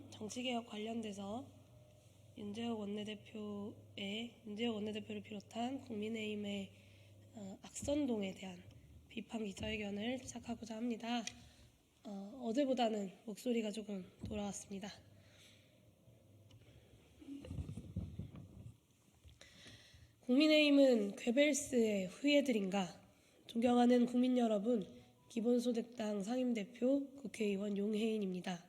정치개혁 관련돼서 윤재욱 원내대표를 비롯한 국민의힘의 악선동에 대한 비판 기자회견을 시작하고자 합니다. 어제보다는 목소리가 조금 돌아왔습니다. 국민의힘은 괴벨스의 후예들인가? 존경하는 국민 여러분, 기본소득당 상임대표 국회의원 용혜인입니다.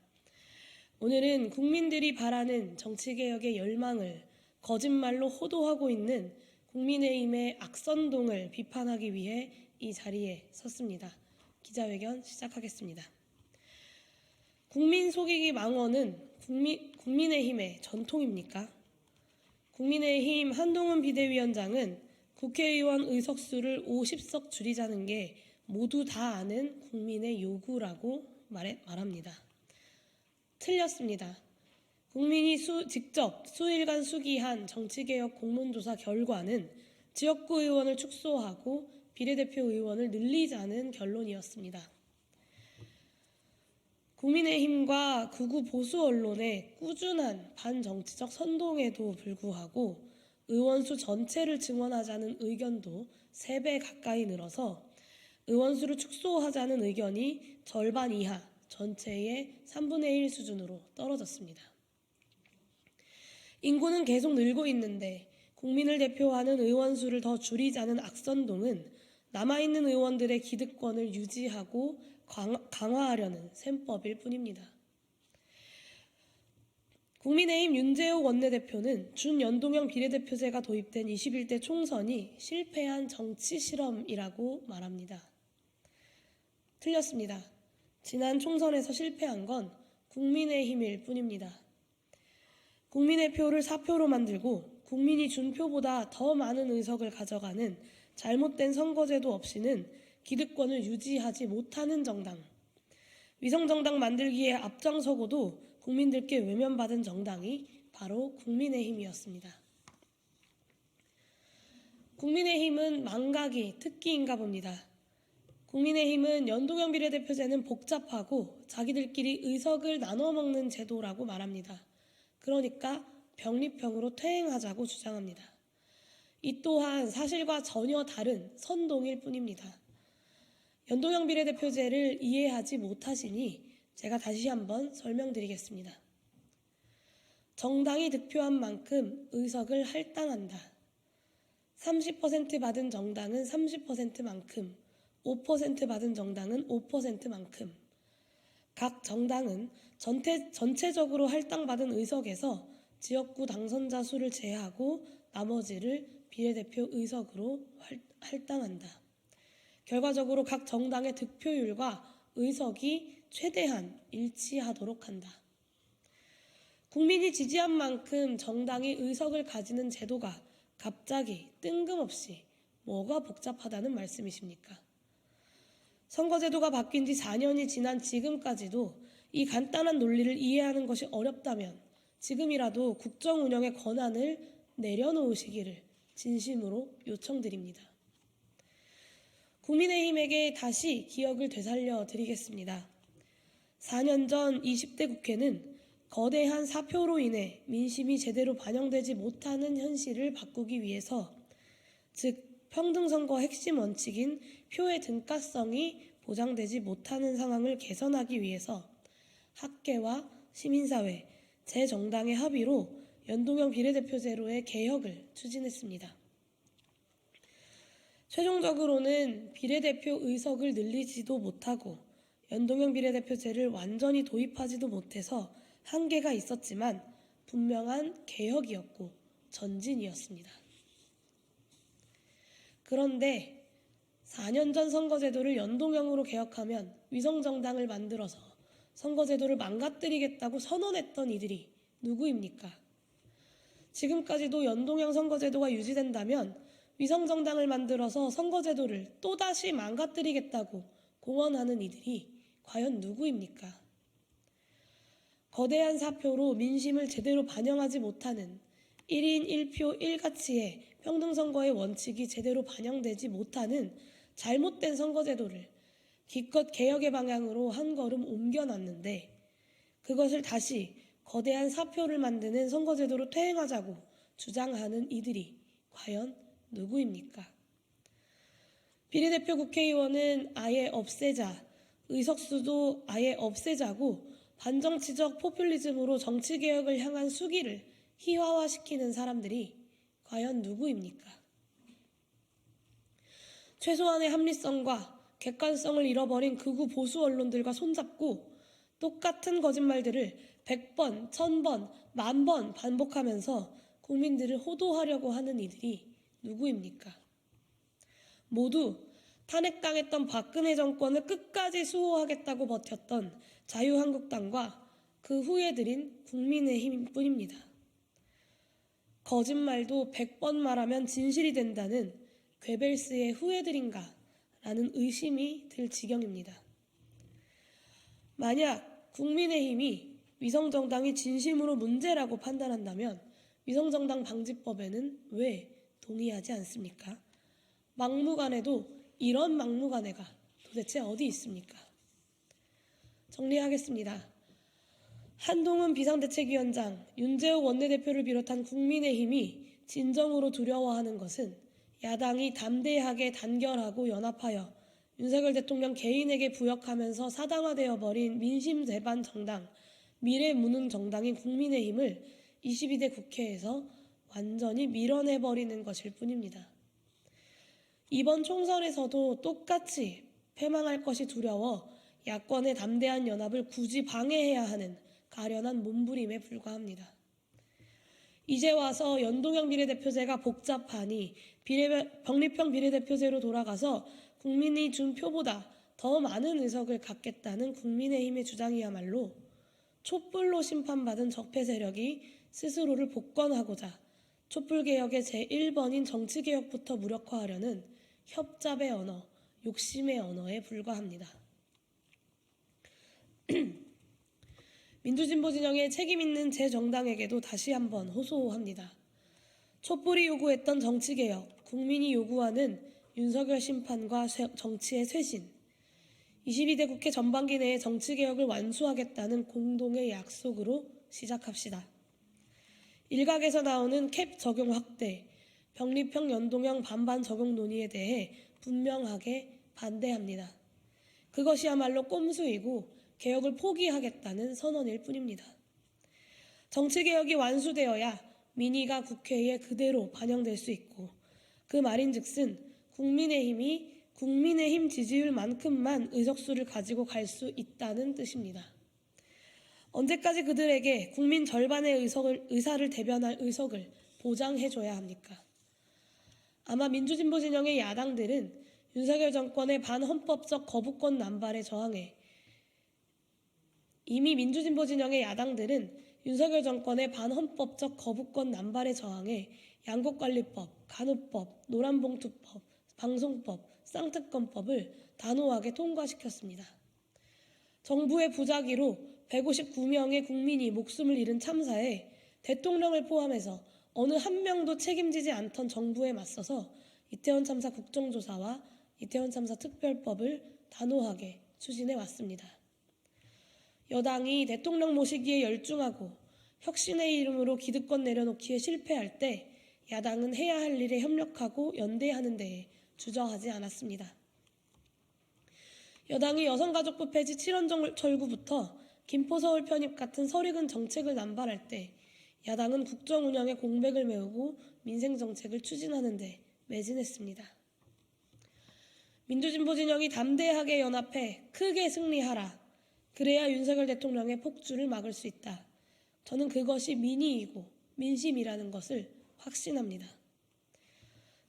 오늘은 국민들이 바라는 정치개혁의 열망을 거짓말로 호도하고 있는 국민의힘의 악선동을 비판하기 위해 이 자리에 섰습니다. 기자회견 시작하겠습니다. 국민 속이기 망언은 국민의힘의 전통입니까? 국민의힘 한동훈 비대위원장은 국회의원 의석수를 50석 줄이자는 게 모두 다 아는 국민의 요구라고 말합니다. 틀렸습니다. 국민이 직접 수일간 수기한 정치개혁 공론조사 결과는 지역구 의원을 축소하고 비례대표 의원을 늘리자는 결론이었습니다. 국민의힘과 극우 보수 언론의 꾸준한 반정치적 선동에도 불구하고 의원수 전체를 증원하자는 의견도 3배 가까이 늘어서 의원수를 축소하자는 의견이 절반 이하, 전체의 3분의 1 수준으로 떨어졌습니다. 인구는 계속 늘고 있는데 국민을 대표하는 의원수를 더 줄이자는 악선동은 남아있는 의원들의 기득권을 유지하고 강화하려는 셈법일 뿐입니다. 국민의힘 윤재욱 원내대표는 준연동형 비례대표제가 도입된 21대 총선이 실패한 정치 실험이라고 말합니다. 틀렸습니다. 지난 총선에서 실패한 건 국민의힘일 뿐입니다. 국민의 표를 사표로 만들고 국민이 준 표보다 더 많은 의석을 가져가는 잘못된 선거제도 없이는 기득권을 유지하지 못하는 정당, 위성정당 만들기에 앞장서고도 국민들께 외면받은 정당이 바로 국민의힘이었습니다. 국민의힘은 망각이 특기인가 봅니다. 국민의힘은 연동형 비례대표제는 복잡하고 자기들끼리 의석을 나눠 먹는 제도라고 말합니다. 그러니까 병립형으로 퇴행하자고 주장합니다. 이 또한 사실과 전혀 다른 선동일 뿐입니다. 연동형 비례대표제를 이해하지 못하시니 제가 다시 한번 설명드리겠습니다. 정당이 득표한 만큼 의석을 할당한다. 30% 받은 정당은 30%만큼, 5% 받은 정당은 5%만큼, 각 정당은 전체적으로 할당받은 의석에서 지역구 당선자 수를 제하고 나머지를 비례대표 의석으로 할당한다. 결과적으로 각 정당의 득표율과 의석이 최대한 일치하도록 한다. 국민이 지지한 만큼 정당이 의석을 가지는 제도가 갑자기 뜬금없이 뭐가 복잡하다는 말씀이십니까? 선거제도가 바뀐 지 4년이 지난 지금까지도 이 간단한 논리를 이해하는 것이 어렵다면 지금이라도 국정 운영의 권한을 내려놓으시기를 진심으로 요청드립니다. 국민의힘에게 다시 기억을 되살려 드리겠습니다. 4년 전 20대 국회는 거대한 사표로 인해 민심이 제대로 반영되지 못하는 현실을 바꾸기 위해서, 즉 평등선거 핵심 원칙인 표의 등가성이 보장되지 못하는 상황을 개선하기 위해서 학계와 시민사회, 제 정당의 합의로 연동형 비례대표제로의 개혁을 추진했습니다. 최종적으로는 비례대표 의석을 늘리지도 못하고 연동형 비례대표제를 완전히 도입하지도 못해서 한계가 있었지만 분명한 개혁이었고 전진이었습니다. 그런데 4년 전 선거제도를 연동형으로 개혁하면 위성정당을 만들어서 선거제도를 망가뜨리겠다고 선언했던 이들이 누구입니까? 지금까지도 연동형 선거제도가 유지된다면 위성정당을 만들어서 선거제도를 또다시 망가뜨리겠다고 공언하는 이들이 과연 누구입니까? 거대한 사표로 민심을 제대로 반영하지 못하는 1인 1표 1가치의 평등선거의 원칙이 제대로 반영되지 못하는 잘못된 선거제도를 기껏 개혁의 방향으로 한 걸음 옮겨놨는데 그것을 다시 거대한 사표를 만드는 선거제도로 퇴행하자고 주장하는 이들이 과연 누구입니까? 비례대표 국회의원은 아예 없애자, 의석수도 아예 없애자고 반정치적 포퓰리즘으로 정치개혁을 향한 수기를 희화화시키는 사람들이 과연 누구입니까? 최소한의 합리성과 객관성을 잃어버린 극우 보수 언론들과 손잡고 똑같은 거짓말들을 100번, 1000번, 10,000번 반복하면서 국민들을 호도하려고 하는 이들이 누구입니까? 모두 탄핵당했던 박근혜 정권을 끝까지 수호하겠다고 버텼던 자유한국당과 그 후예들인 국민의힘뿐입니다. 거짓말도 100번 말하면 진실이 된다는 괴벨스의 후예들인가 라는 의심이 들 지경입니다. 만약 국민의힘이 위성정당이 진심으로 문제라고 판단한다면 위성정당 방지법에는 왜 동의하지 않습니까? 막무가내도 이런 막무가내가 도대체 어디 있습니까? 정리하겠습니다. 한동훈 비상대책위원장, 윤재욱 원내대표를 비롯한 국민의힘이 진정으로 두려워하는 것은 야당이 담대하게 단결하고 연합하여 윤석열 대통령 개인에게 부역하면서 사당화되어 버린 민심 대반 정당, 미래 무능 정당인 국민의힘을 22대 국회에서 완전히 밀어내버리는 것일 뿐입니다. 이번 총선에서도 똑같이 패망할 것이 두려워 야권의 담대한 연합을 굳이 방해해야 하는 가련한 몸부림에 불과합니다. 이제 와서 연동형 비례대표제가 복잡하니 병립형 비례대표제로 돌아가서 국민이 준 표보다 더 많은 의석을 갖겠다는 국민의힘의 주장이야말로 촛불로 심판받은 적폐 세력이 스스로를 복권하고자 촛불개혁의 제1번인 정치개혁부터 무력화하려는 협잡의 언어, 욕심의 언어에 불과합니다. 민주진보 진영의 책임있는 제 정당에게도 다시 한번 호소합니다. 촛불이 요구했던 정치개혁, 국민이 요구하는 윤석열 심판과 정치의 쇄신, 22대 국회 전반기 내에 정치개혁을 완수하겠다는 공동의 약속으로 시작합시다. 일각에서 나오는 캡 적용 확대, 병립형 연동형 반반 적용 논의에 대해 분명하게 반대합니다. 그것이야말로 꼼수이고 개혁을 포기하겠다는 선언일 뿐입니다. 정치개혁이 완수되어야 민의가 국회에 그대로 반영될 수 있고 그 말인즉슨 국민의힘 지지율만큼만 의석수를 가지고 갈 수 있다는 뜻입니다. 언제까지 그들에게 국민 절반의 의사를 대변할 의석을 보장해줘야 합니까? 아마 민주진보 진영의 야당들은 윤석열 정권의 반헌법적 거부권 남발에 저항해 이미 민주진보 진영의 야당들은 윤석열 정권의 반헌법적 거부권 남발에 저항해 양곡관리법, 간호법, 노란봉투법, 방송법, 쌍특검법을 단호하게 통과시켰습니다. 정부의 부작위로 159명의 국민이 목숨을 잃은 참사에 대통령을 포함해서 어느 한 명도 책임지지 않던 정부에 맞서서 이태원 참사 국정조사와 이태원 참사 특별법을 단호하게 추진해 왔습니다. 여당이 대통령 모시기에 열중하고 혁신의 이름으로 기득권 내려놓기에 실패할 때 야당은 해야 할 일에 협력하고 연대하는 데에 주저하지 않았습니다. 여당이 여성가족부 폐지 7원 철구부터 김포서울 편입 같은 설익은 정책을 남발할 때 야당은 국정 운영에 공백을 메우고 민생 정책을 추진하는 데 매진했습니다. 민주진보 진영이 담대하게 연합해 크게 승리하라. 그래야 윤석열 대통령의 폭주를 막을 수 있다. 저는 그것이 민의이고 민심이라는 것을 확신합니다.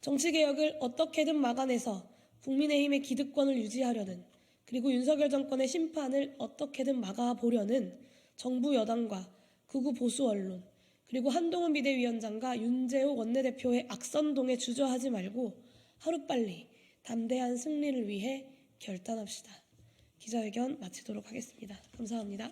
정치개혁을 어떻게든 막아내서 국민의힘의 기득권을 유지하려는 그리고 윤석열 정권의 심판을 어떻게든 막아보려는 정부 여당과 극우 보수 언론 그리고 한동훈 비대위원장과 윤재욱 원내대표의 악선동에 주저하지 말고 하루빨리 담대한 승리를 위해 결단합시다. 기자회견 마치도록 하겠습니다. 감사합니다.